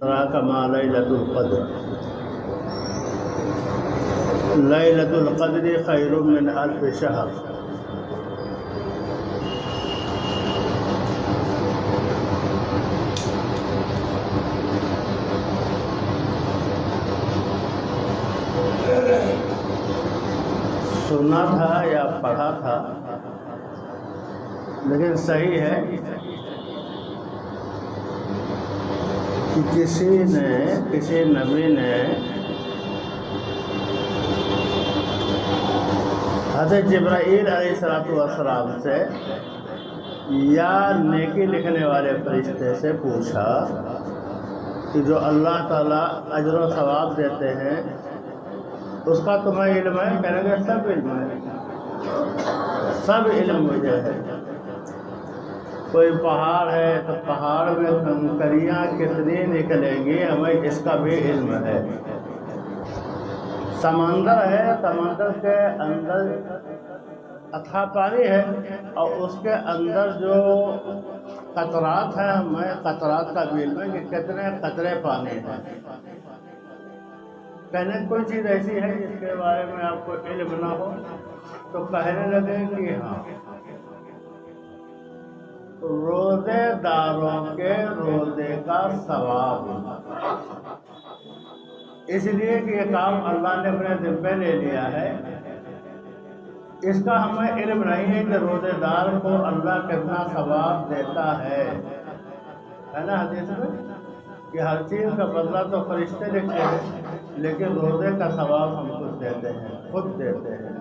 کما لیلۃ القدر لیلۃ القدر خیر من الف شہر۔ سنا تھا یا پڑھا تھا لیکن صحیح ہے کہ کسی نبی نے حضرت جبرائیل علیہ السلام سے یا نیکی لکھنے والے فرشتے سے پوچھا کہ جو اللہ تعالیٰ اجر و ثواب دیتے ہیں اس کا تمہیں علم ہے؟ کہنے گے سب علم ہے، سب علم مجھے ہے۔ کوئی پہاڑ ہے تو پہاڑ میں کنکریاں کتنی نکلیں گی ہمیں اس کا بھی علم ہے۔ سمندر ہے، سمندر کے اندر اتھا پانی ہے اور اس کے اندر جو قطرات ہیں ہمیں قطرات کا بھی علم ہے کہ کتنے قطرے پانی ہیں۔ کہنے کوئی چیز ایسی ہے جس کے بارے میں آپ کو علم نہ ہو تو کہنے لگے کہ ہاں، روزے داروں کے روزے کا ثواب، اس لیے کہ یہ کام اللہ نے اپنے ذمہ لے لیا ہے۔ اس کا ہمیں علم نہیں ہے کہ روزے دار کو اللہ کتنا ثواب دیتا ہے نا حدیث میں کہ ہر چیز کا بدلہ تو فرشتے دیتے ہیں لیکن روزے کا ثواب ہم خود دیتے ہیں، خود دیتے ہیں،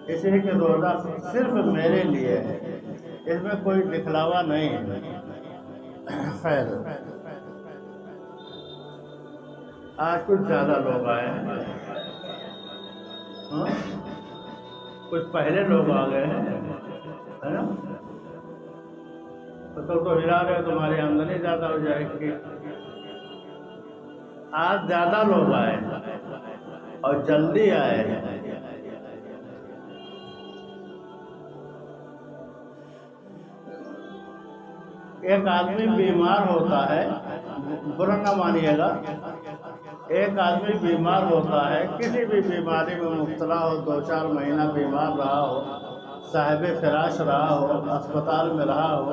اس لیے کہ روزہ صرف میرے لیے ہے، اس میں کوئی دکھلاوا نہیں ہے۔ خیر، آج کچھ زیادہ لوگ آئے ہیں، کچھ پہلے لوگ آ گئے ہیں، ہے نا؟ تو ہلا رہے تمہاری آمدنی زیادہ ہو جائے گی۔ آج زیادہ لوگ آئے اور جلدی آئے۔ ایک آدمی بیمار ہوتا ہے، برا نہ مانیے گا، ایک آدمی بیمار ہوتا ہے، کسی بھی بیماری میں مبتلا ہو، 2-4 مہینہ بیمار رہا ہو، صاحب فراش رہا ہو، اسپتال میں رہا ہو،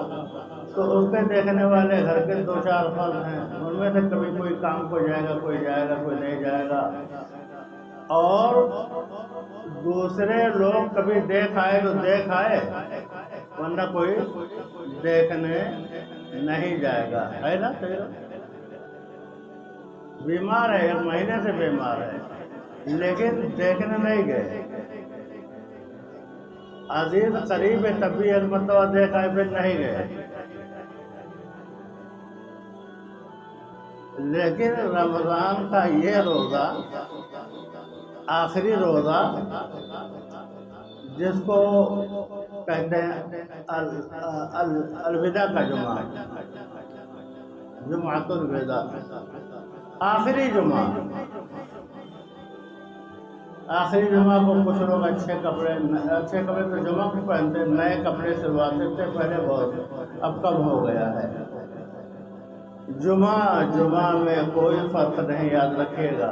تو اس کے دیکھنے والے گھر کے 2-4 فرد ہیں، ان میں سے کبھی کوئی کام کو جائے گا، کوئی جائے گا، کوئی نہیں جائے گا، اور دوسرے لوگ کبھی دیکھ آئے تو دیکھ آئے ورنہ کوئی دیکھنے نہیں جائے گا، ہے نا؟ بیمار ہے، 1 مہینے سے بیمار ہے لیکن دیکھنے نہیں گئے، عزیز قریب ہے تب بھی 1 مرتبہ دیکھ آئے پھر نہیں گئے۔ لیکن رمضان کا یہ روزہ، آخری روزہ جس کو کہتے ہیں الوداع کا جمعہ، جمعۃ الوداع، آخری جمعہ کو کچھ لوگ اچھے کپڑے تو جمعہ کو پہنتے، نئے کپڑے سلواتے تھے پہلے بہت، اب کم ہو گیا ہے۔ جمعہ میں کوئی فرق نہیں، یاد رکھیے گا،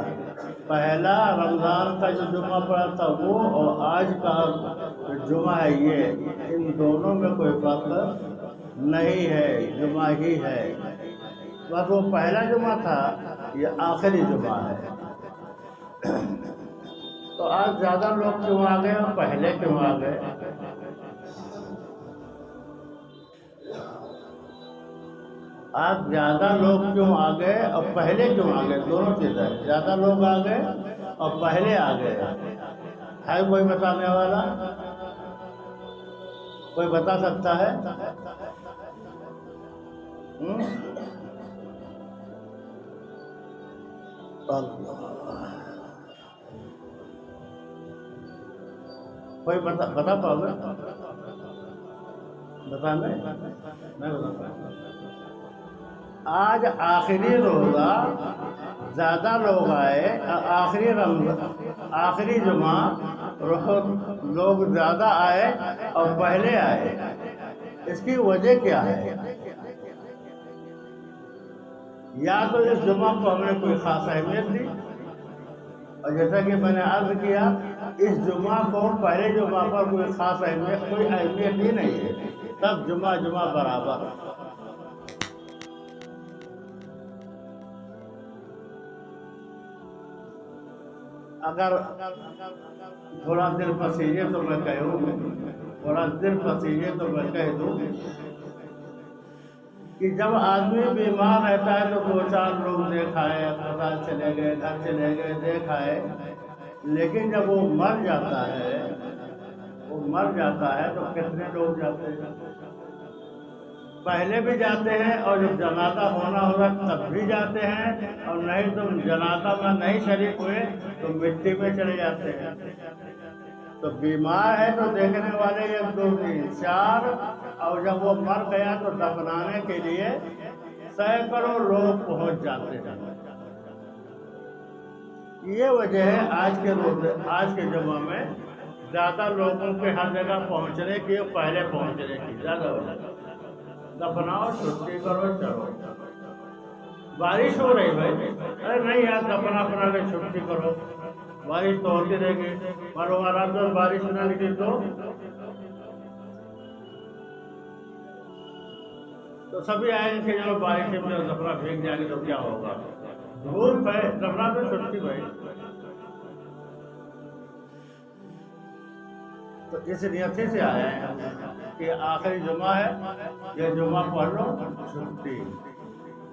پہلا رمضان کا جو جمعہ پڑا تھا وہ اور آج کا جمعہ ہے یہ، ان دونوں میں کوئی فرق نہیں ہے، جمعہ ہی ہے، بس وہ پہلا جمعہ تھا، یہ آخری جمعہ ہے۔ تو آج زیادہ لوگ کیوں آ گئے اور پہلے کیوں آ گئے؟ آج زیادہ لوگ کیوں آ گئے اور پہلے کیوں آ گئے؟ دونوں چیزیں، زیادہ لوگ آ گئے اور پہلے آ گئے، ہے کوئی بتانے والا؟ کوئی بتا سکتا ہے؟ کوئی بتا پاؤ گے؟ بتانا میں بتا، آج آخری روزہ زیادہ لوگ آئے، آخری جمعہ لوگ زیادہ آئے اور پہلے آئے، اس کی وجہ کیا ہے؟ یا تو اس جمعہ کو ہم نے کوئی خاص اہمیت دی، اور جیسا کہ میں نے عرض کیا اس جمعہ کو پہلے جمعہ پر کوئی خاص اہمیت ہی نہیں ہے، سب جمعہ برابر۔ اگر تھوڑا دل پسیجے تو میں کہہ دوں کہ جب آدمی بیمار رہتا ہے تو دو چار لوگ دیکھائے، اسپتال چلے گئے، گھر چلے گئے، دیکھائے، لیکن جب وہ مر جاتا ہے تو کتنے لوگ جاتے ہیں؟ پہلے بھی جاتے ہیں، اور جب جنازہ ہونا ہوگا تب بھی جاتے ہیں، اور نہیں تو جنازہ میں نہیں شریک ہوئے تو مٹی میں چلے جاتے ہیں۔ تو بیمار ہے تو دیکھنے والے 1 2 3 4، اور جب وہ مر گیا تو دفنانے کے لیے سینکڑوں لوگ پہنچ جاتے ہیں۔ یہ وجہ ہے آج کے جمعہ میں زیادہ لوگوں کے ہر جگہ پہنچنے کی، پہلے پہنچنے کی زیادہ وجہ۔ دفناؤ، چھٹی کرو، چلو۔ بارش ہو رہی بھائی، ارے نہیں یار دفنا کے چھٹی کرو، بارش تو ہوتی رہے گی، معلوم رات میں بارش نہ نکلی تو سبھی آئیں گے کہ چلو بارش میں دفنا بھیگ جائیں گے تو کیا ہوگا، دھوپ ہے، دفنا تو چھٹی بھائی۔ تو اس نیت سے آئے ہیں کہ آخری جمعہ ہے، یہ جمعہ پڑھ لو، چھٹی۔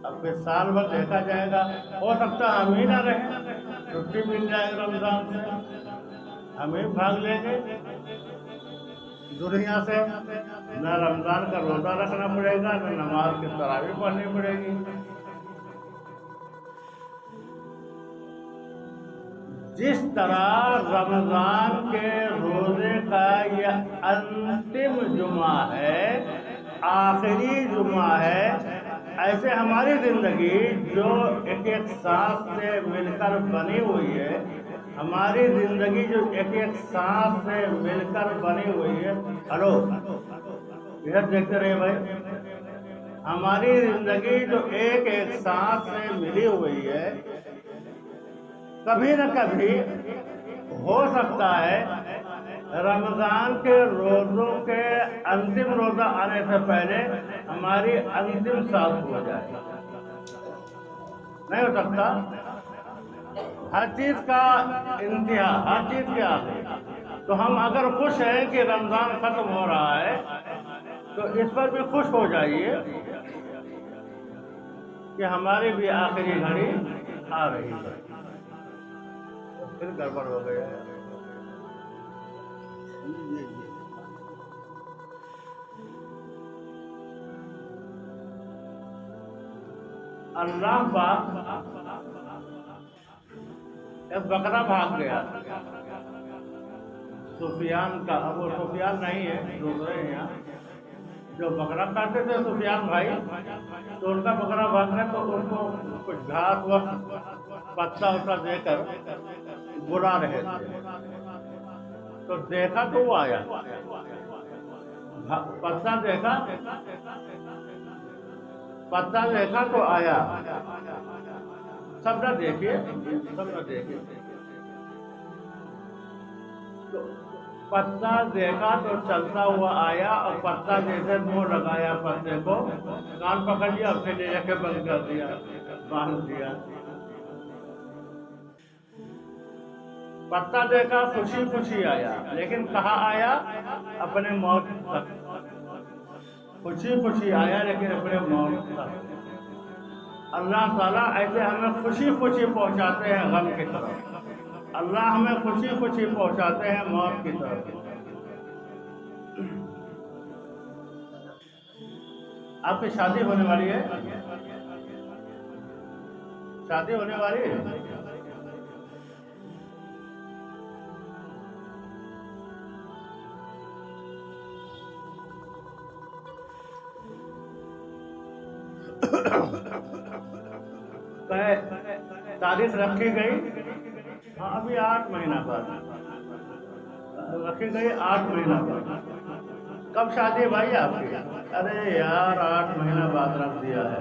اب پھر سال بھر دیکھا جائے گا، ہو سکتا ہے ہم ہی نہ رہیں، چھٹی مل جائے گا رمضان سے، ہم ہی بھاگ لیں گے دنیا سے، نہ رمضان کا روزہ رکھنا پڑے گا، نہ نماز کی تراویح پڑھنی پڑے گی۔ جس طرح رمضان کے روزے کا یہ انتم جمعہ ہے، آخری جمعہ ہے، ایسے ہماری زندگی جو ایک سانس سے مل کر بنی ہوئی ہے، ہماری زندگی جو ایک سانس سے مل کر بنی ہوئی ہے، ہلو ادھر دیکھتے رہے بھائی، ہماری زندگی جو ایک سانس سے ملی ہوئی ہے، کبھی نہ کبھی ہو سکتا ہے رمضان کے روزوں کے انتم روزہ آنے سے پہلے ہماری انتم سانس ہو جائے، نہیں ہو سکتا؟ ہر چیز کا انتہا، ہر چیز کے آخر، تو ہم اگر خوش ہیں کہ رمضان ختم ہو رہا ہے تو اس پر بھی خوش ہو جائیے کہ ہماری بھی آخری گھڑی آ رہی ہے۔ پھر گڑبڑ ہو گیا ہے۔ اللہ پاک ایک بکرا بھاگ گیا سفیان کا، اب وہ سفیان نہیں ہے، دوسرے ہیں یہاں جو بکرا کاٹتے تھے سفیان بھائی، تو ان کا بکرا بھاگ گیا تو ان کو کچھ گھاس وقت پتا وتا دے کر بلا رہے تھے، تو دیکھا تو وہ آیا، پتا دیکھا تو آیا، سب نہ دیکھیے پتا دیکھا تو چلتا ہوا آیا، اور پتا جیسے منہ لگایا پتے کو، کان پکڑ لیا، پھر لے کے بند کر دیا، باندھ دیا۔ پتا دیکھا خوشی آیا، لیکن کہاں آیا؟ اپنے موت تک۔ خوشی آیا لیکن اپنے موت تک۔ اللہ تعالیٰ ایسے ہمیں خوشی پہنچاتے ہیں غم کی طرف، اللہ ہمیں خوشی پہنچاتے ہیں موت کی طرف۔ آپ کی شادی ہونے والی ہے؟ شادی ہونے والی ہے؟ تاریخ رکھی گئی، ہاں ابھی 8 مہینہ بعد رکھی گئی، 8 مہینہ بعد۔ کب شادی ہے بھائی آپ کی؟ ارے یار 8 مہینہ بعد رکھ دیا ہے،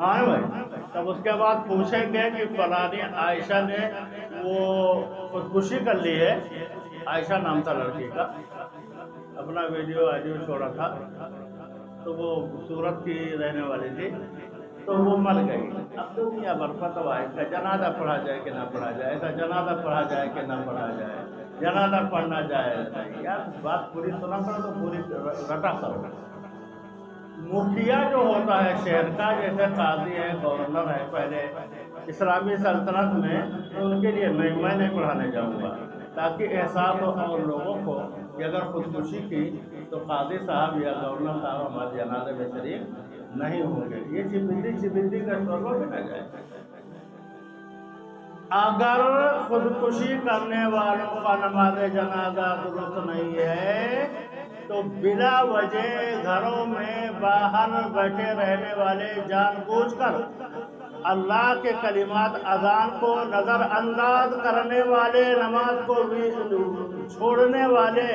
ہاں بھائی. تب اس کے بعد پوچھیں گے کہ فلانی عائشہ نے وہ خودکشی کر لی ہے. عائشہ نام تھا لڑکی کا، اپنا آڈیو چھوڑا تھا، تو وہ سورت کی رہنے والی تھی، تو وہ مر گئی. اب دنیا بھر فتوا ہے اس کا جنازہ پڑھا جائے کہ نہ پڑھا جائے، ایسا جنازہ پڑھا جائے کہ نہ پڑھا جائے، جنازہ پڑھنا جائے. یار بات پوری سنا کرو تو پوری رٹا کرو. مکھیا جو ہوتا ہے شہر کا، جیسے قاضی ہے، گورنر ہے، پہلے اسلامی سلطنت میں، تو ان کے لیے میں نہیں پڑھانے جاؤں گا، تاکہ احساس ہو اور لوگوں کو کہ اگر خودکشی کی تو قاضی صاحب یا گورنر صاحب ہمارے جنازے میں شریک نہیں ہوں گے. یہ چبندی کا شوربہ بھی نہ جائے. اگر خودکشی کرنے والوں کا نماز جنازہ درست نہیں ہے تو بلا وجہ گھروں میں باہر بیٹھے رہنے والے جان بوجھ کر اللہ کے کلمات اذان کو نظر انداز کرنے والے، نماز کو چھوڑنے والے،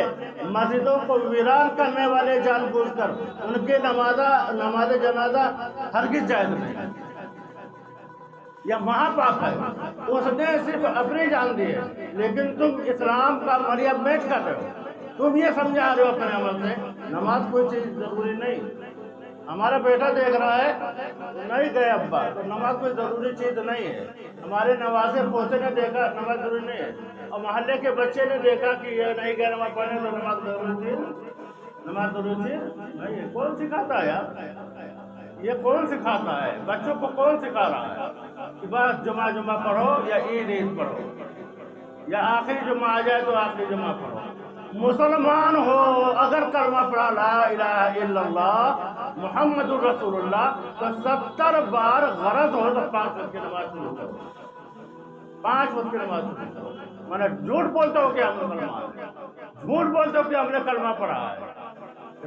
مسجدوں کو ویران کرنے والے جان بوجھ کر ان کے نماز جنازہ ہرگز جائز نہیں. یا مہا پاپ ہے، اس نے صرف اپنی جان دی ہے، لیکن تم اسلام کا مریم میچ کر رہے ہو. تم یہ سمجھا رہے ہو اپنے عمل سے نماز کوئی چیز ضروری نہیں. ہمارا بیٹا دیکھ رہا ہے نہیں گئے ابا، تو نماز کوئی ضروری چیز نہیں ہے. ہمارے نوازے پوتے نے دیکھا نماز ضروری نہیں ہے، اور محلے کے بچے نے دیکھا کہ یہ نہیں گئے نماز پڑھنے تو نماز ضروری چیز نہیں ہے. کون سکھاتا ہے یار؟ یہ کون سکھاتا ہے؟ بچوں کو کون سکھا رہا ہے کہ بس جمعہ پڑھو یا عید پڑھو، یا آخری جمعہ آ جائے تو آخری جمعہ پڑھو. مسلمان ہو اگر کلمہ پڑھا لا الہ الا اللہ محمد الرسول اللہ تو 70 بار غرض ہو تو 5 وقت کی نماز شروع کرو. 5 وقت کی نماز شروع کرو. میں نے جھوٹ بولتا ہوں کہ ہم مسلمان ہیں، جھوٹ بولتا ہوں کہ ہم نے کلمہ پڑھا ہے.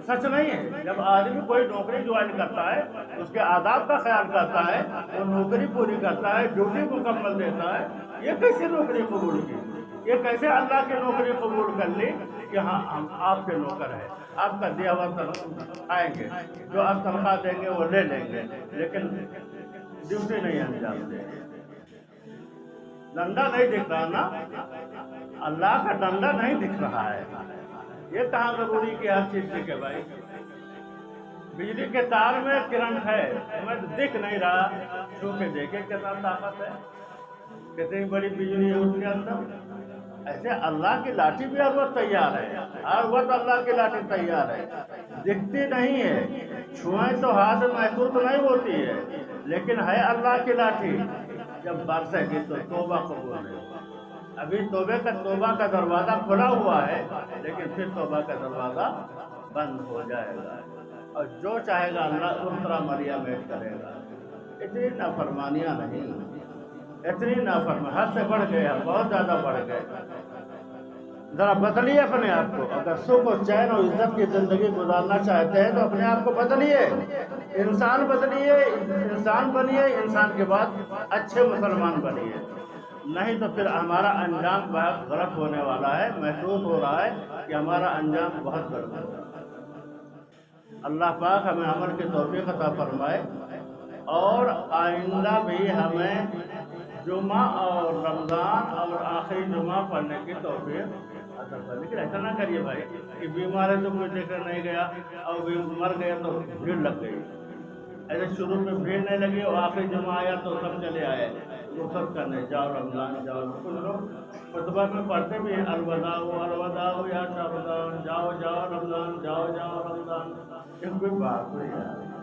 سچ نہیں ہے. جب آدمی کوئی نوکری جوائن کرتا ہے اس کے آداب کا خیال کرتا ہے، وہ نوکری پوری کرتا ہے، ڈیوٹی مکمل دیتا ہے. یہ کیسے نوکری قبول کی؟ یہ کیسے اللہ کی نوکری قبول کر لی کہ ہاں ہم آپ کے نوکر ہیں، آپ کا دیا ہوا تنخواہ آئیں گے، جو آپ تنخواہ دیں گے وہ لے لیں گے، لیکن ڈیوٹی نہیں انجام دیں گے. ڈنڈا نہیں دکھ رہا نا، اللہ کا ڈنڈا نہیں دکھ رہا ہے. یہ کہاں ضروری کہ ہر چیز دکھے بھائی؟ بجلی کے تار میں کرنٹ ہے، ہمیں دکھ نہیں رہا، چھو کے دیکھے کتنا طاقت ہے، کتنی بڑی بجلی ہے اس کے اندر. ایسے اللہ کی لاٹھی بھی ہر وقت تیار ہے، ہر وقت اللہ کی لاٹھی تیار ہے. دکھتی نہیں ہے، چھوئیں تو ہاتھ محسوس نہیں ہوتی ہے، لیکن ہے اللہ کی لاٹھی. جب برسے گی تو توبہ قبول ہے. ابھی توبہ کا دروازہ کھلا ہوا ہے، لیکن پھر توبہ کا دروازہ بند ہو جائے گا، اور جو چاہے گا اللہ اس طرح مریم میٹ کرے گا. اتنی نافرمانیاں نہیں، اتنی نافرمانی حد سے بڑھ گئے، بہت زیادہ بڑھ گئے. ذرا بدلیے اپنے آپ کو. اگر سکھ و چین اور عزت کی زندگی گزارنا چاہتے ہیں تو اپنے آپ کو بدلیے، انسان بدلیے، انسان بنیے، انسان کے بعد اچھے مسلمان بنیے. نہیں تو پھر ہمارا انجام بہت غلط ہونے والا ہے. محسوس ہو رہا ہے کہ ہمارا انجام بہت غلط ہوگا. اللہ پاک ہمیں عمل کی توفیق عطا فرمائے، اور آئندہ بھی ہمیں جمعہ اور رمضان اور آخری جمعہ پڑھنے کی توفیق عطا فرمائے. لیکن ایسا نہ کریے بھائی کہ بیمار ہے تو کوئی دیکھنے نہیں گیا، اور مر گیا تو بھیڑ لگ گئی. ایسے شروع میں بھیڑ نہیں لگی اور آخری جمعہ آیا تو سب چلے آئے رخصت کرنے، جاؤ رمضان جاؤ. کچھ لوگ خطبہ میں پڑھتے بھی ہیں الوداع الوداع یا رمضان، جاؤ رمضان، جاؤ رمضان. یہ کوئی بات نہیں ہے.